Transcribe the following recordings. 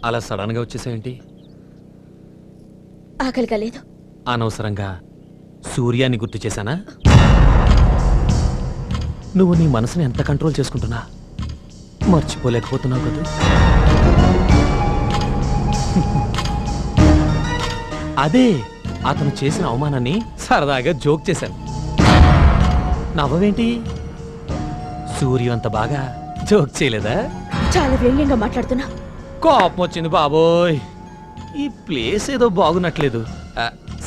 అలా సడన్ గా వచ్చేసేంటి? ఆకలిగా లేదు. అనవసరంగా సూర్యాన్ని గుర్తు చేశానా? నువ్వు నీ మనసుని ఎంత కంట్రోల్ చేసుకుంటున్నా మర్చిపోలేకపోతున్నావు కదా. అదే అతను చేసిన అవమానాన్ని సరదాగా జోక్ చేశాను. నవ్వేంటి? సూర్య అంత బాగా జోక్ చేయలేదా? చాలా వ్యంగ్యంగా మాట్లాడుతున్నా. కోపం వచ్చింది బాబోయ్. ఈ ప్లేస్ ఏదో బాగున్నట్లేదు.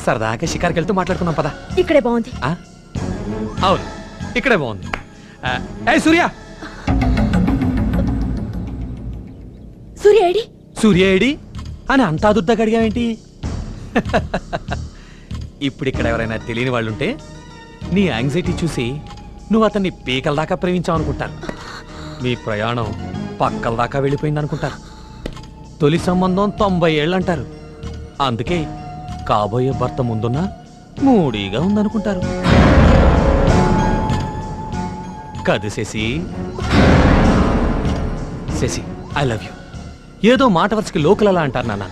సరదాగా షికార్కి వెళ్తూ మాట్లాడుకున్నాం పదా. ఇక్కడే బాగుంది. అవును, ఇక్కడే బాగుంది. సూర్య సూర్య ఏడి? సూర్య ఏడి అని అంతా దుద్దగా అడిగావేంటి? ఇప్పుడు ఇక్కడ ఎవరైనా తెలియని వాళ్ళుంటే నీ యాంగ్జైటీ చూసి నువ్వు అతన్ని పీకల దాకా ప్రేమించావు అనుకుంటారు. మీ ప్రయాణం పక్కల దాకా వెళ్ళిపోయింది అనుకుంటారు. తొలి సంబంధం 90 ఏళ్ళు అంటారు. అందుకే కాబోయే భర్త ముందున్న మూడీగా ఉందనుకుంటారు. కాదు Shashi, Shashi I love you. ఏదో మాట వరుసకి లోకలలా అంటారు నాన్న.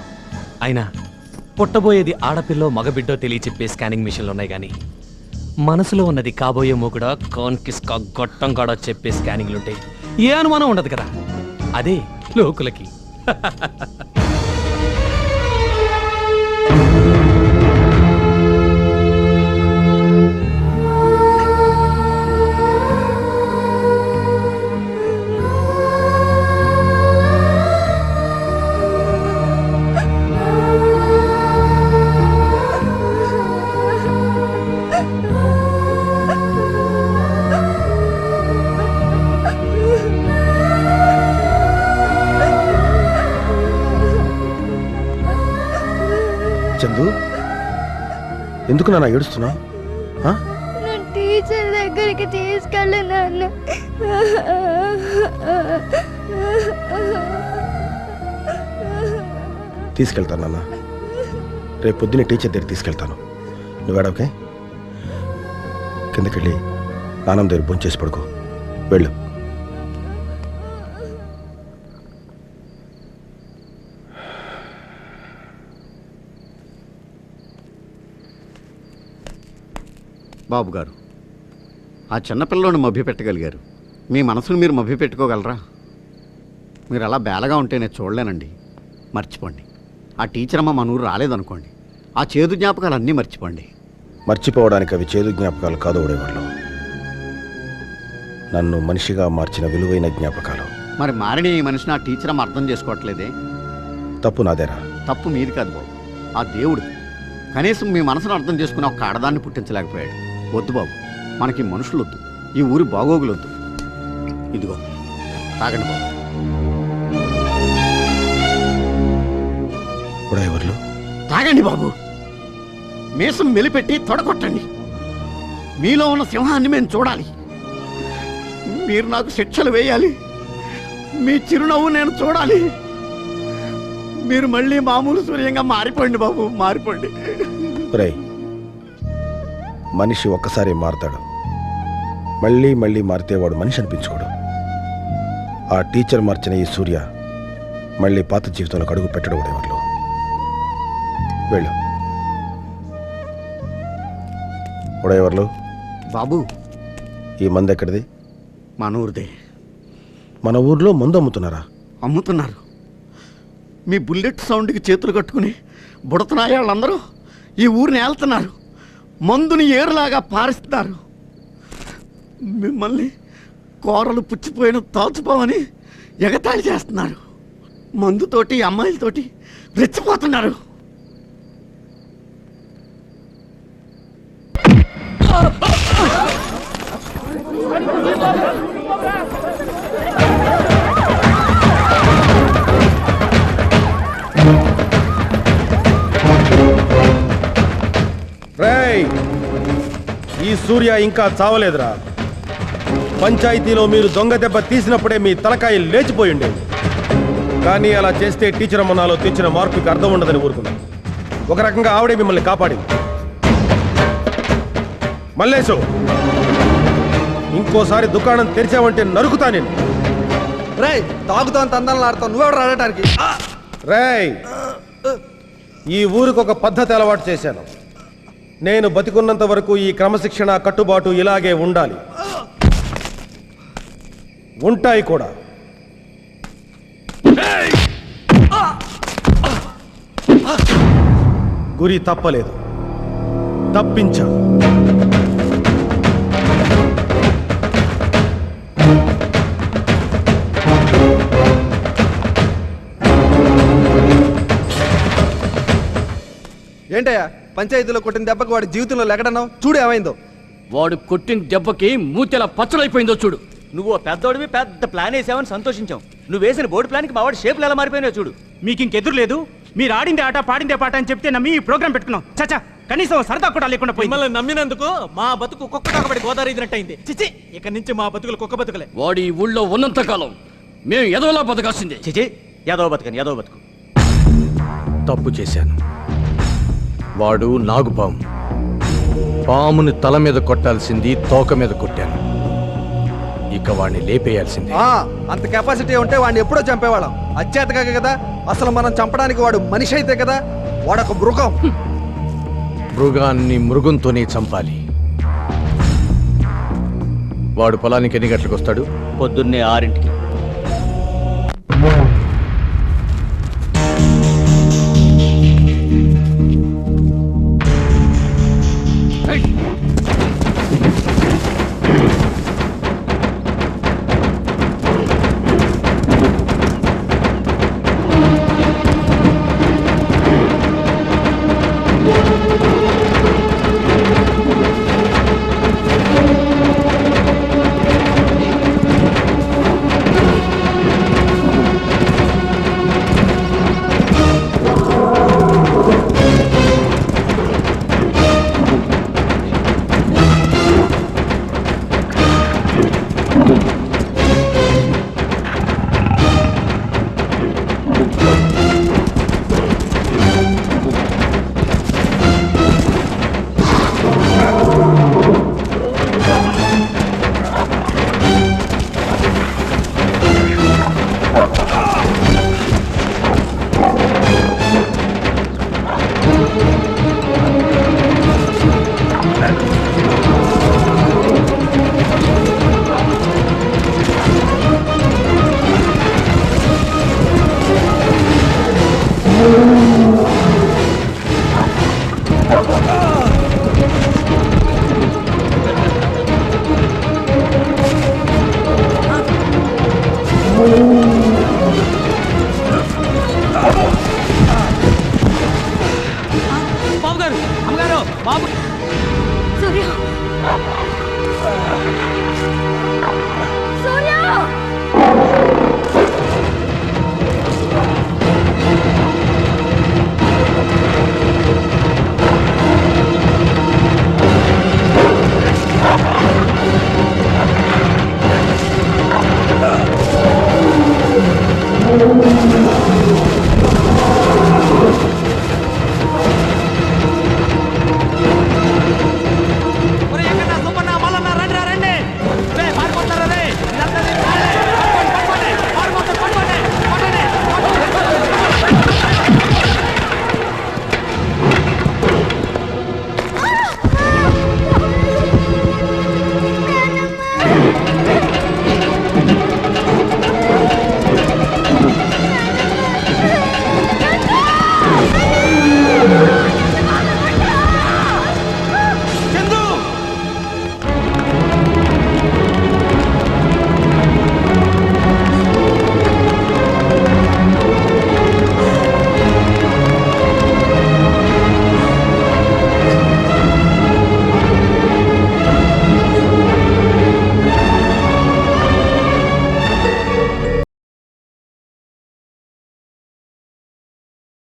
అయినా పుట్టబోయేది ఆడపిల్లో మగబిడ్డో తెలియచెప్పే స్కానింగ్ మిషన్లు ఉన్నాయి కానీ మనసులో ఉన్నది కాబోయే మూకుడా కాన్కిస్కా గొట్టం కాడో చెప్పే స్కానింగ్లుంటే ఏ అనుమానం ఉండదు కదా. అదే లోకులకి. చందు, ఎందుకు నాన్న ఏడుస్తున్నావు? టీచర్ దగ్గరికి తీసుకెళ్ళి నాన్న. తీసుకెళ్తాను నాన్న. రేపు పొద్దున్నే టీచర్ దగ్గర తీసుకెళ్తాను. నువ్వేడవకే, కిందకెళ్ళి నాన్నమ్మ దగ్గర భోంచేసి పడుకో. వెళ్ళు. బాబు గారు, ఆ చిన్నపిల్లని మభ్యపెట్టగలిగారు. మీ మనసును మీరు మభ్యపెట్టుకోగలరా? మీరు అలా బేలగా ఉంటే నేను చూడలేనండి. మర్చిపోండి. ఆ టీచర్ అమ్మ మన ఊరు రాలేదనుకోండి, ఆ చేదు జ్ఞాపకాలు అన్నీ మర్చిపోండి. మర్చిపోవడానికి అవి చేదు జ్ఞాపకాలు కాదు ఉడేవాళ్ళు. నన్ను మనిషిగా మార్చిన విలువైన జ్ఞాపకాలు. మరి మారిన ఈ మనిషిని ఆ టీచర్ అమ్మ అర్థం చేసుకోవట్లేదే? తప్పు నాదేరా? తప్పు మీది కాదు బాబు, ఆ దేవుడు. కనీసం మీ మనసును అర్థం చేసుకుని ఒక ఆడదాన్ని పుట్టించలేకపోయాడు. వద్దు బాబు, మనకి మనుషులు వద్దు, ఈ ఊరి బాగోగులు వద్దు. ఇదిగో తాగండి బాబు. ఉడేవర్లు తాగండి బాబు. మీసం మెలిపెట్టి తొడగొట్టండి. మీలో ఉన్న సింహాన్ని మేము చూడాలి. మీరు నాకు శిక్షలు వేయాలి. మీ చిరునవ్వు నేను చూడాలి. మీరు మళ్ళీ మామూలు సూర్యంగా మారిపోండి బాబు, మారిపోండి. మనిషి ఒక్కసారి మారతాడు, మళ్ళీ మళ్ళీ మారితే వాడు మనిషి అనిపించుకోడు. ఆ టీచర్ మార్చిన ఈ సూర్య మళ్ళీ పాత జీవితంలో అడుగు పెట్టడం ఉడేవాళ్ళు. వెళ్ళు. ఉడేవర్లు బాబు, ఈ మందు ఎక్కడిది? మన ఊరిదే. మన ఊర్లో మందు అమ్ముతున్నారా? అమ్ముతున్నారు. మీ బుల్లెట్ సౌండ్కి చేతులు కట్టుకుని బుడతనాయ వాళ్ళందరూ ఈ ఊరిని ఏళ్తున్నారు. మందుని ఏరులాగా పారిస్తున్నారు. మిమ్మల్ని కూరలు పుచ్చిపోయిన తాల్చుపోవని ఎగతాళి చేస్తున్నారు. మందుతోటి అమ్మాయిలతోటి రెచ్చిపోతున్నారు. ఈ సూర్య ఇంకా చావలేదురా. పంచాయతీలో మీరు దొంగ దెబ్బ తీసినప్పుడే మీ తలకాయ లేచిపోయిండేది. కానీ అలా చేస్తే టీచర్ అమ్మ నాలో తెచ్చిన మార్పుకి అర్థం ఉండదని ఊరుకున్నాను. ఒక రకంగా ఆవిడే మిమ్మల్ని కాపాడింది. మల్లేశు, ఇంకోసారి దుకాణం తెరిచావంటే నరుకుతా నేను. రే, తాగుతాను తందాలను ఆడతావు, నువ్వెవరు ఆడటానికి? రేయ్, ఈ ఊరికి ఒక పద్ధతి అలవాటు చేశాను. నేను బతికున్నంత వరకు ఈ క్రమశిక్షణ కట్టుబాటు ఇలాగే ఉండాలి, ఉంటాయి కూడా. గురి తప్పలేదు, తప్పించాను. ఏంటయ్యా పంచాయతీలో కొట్టిన దెబ్బకి వాడి జీవితంలో లెగడన్నావు? చూడు ఏమైందో. వాడు కొట్టిన దెబ్బకి మూతెలా పచ్చడైపోయిందో చూడు. నువ్వు పెద్దోడివి పెద్ద ప్లాన్ వేసావని సంతోషించాం. నువ్వు వేసిన బోర్డు ప్లాన్కి మా వాడి షేపులు ఎలా మారిపోయినా చూడు. మీకు ఇంకెదురు లేదు. మీరు ఆడిందే ఆట పాడిందే పాట అని చెప్తే నమ్మి ఈ ప్రోగ్రామ్ పెట్టుకున్నాం. చచ్చా, కనీసం సరదా కూడా లేకుండా పోయి మిమ్మల్ని నమ్మినందుకు మా బతుకు కుక్క కాకబడి గోదావరి ఇదినట్టయింది. చిచి, ఇక నుంచి మా బతుకులు కుక్క బతుకులే. వాడు ఈ ఊళ్ళో ఉన్నంత కాలం మేము ఎదవలా బతకాల్సిందే. చిచి, యాదవ బతుకని యాదవ బతుకు. తప్పు చేశాను. వాడు నాగుపాము. పాముని తల మీద కొట్టాల్సింది తోక మీద కొట్టాను. ఇక వాడిని లేపేయాల్సింది. అంత కెపాసిటీ ఉంటే వాడిని ఎప్పుడో చంపేవాళ్ళం. అత్యాతగా కదా అసలు మనం చంపడానికి వాడు మనిషి అయితే కదా. వాడొక మృగం. మృగాన్ని మృగంతోనే చంపాలి. వాడు పొలానికి ఎన్ని గంటలకు వస్తాడు? పొద్దున్నే 6ంటికి. బాబుగారు, అమ్మగారు, బాబు. సూర్య,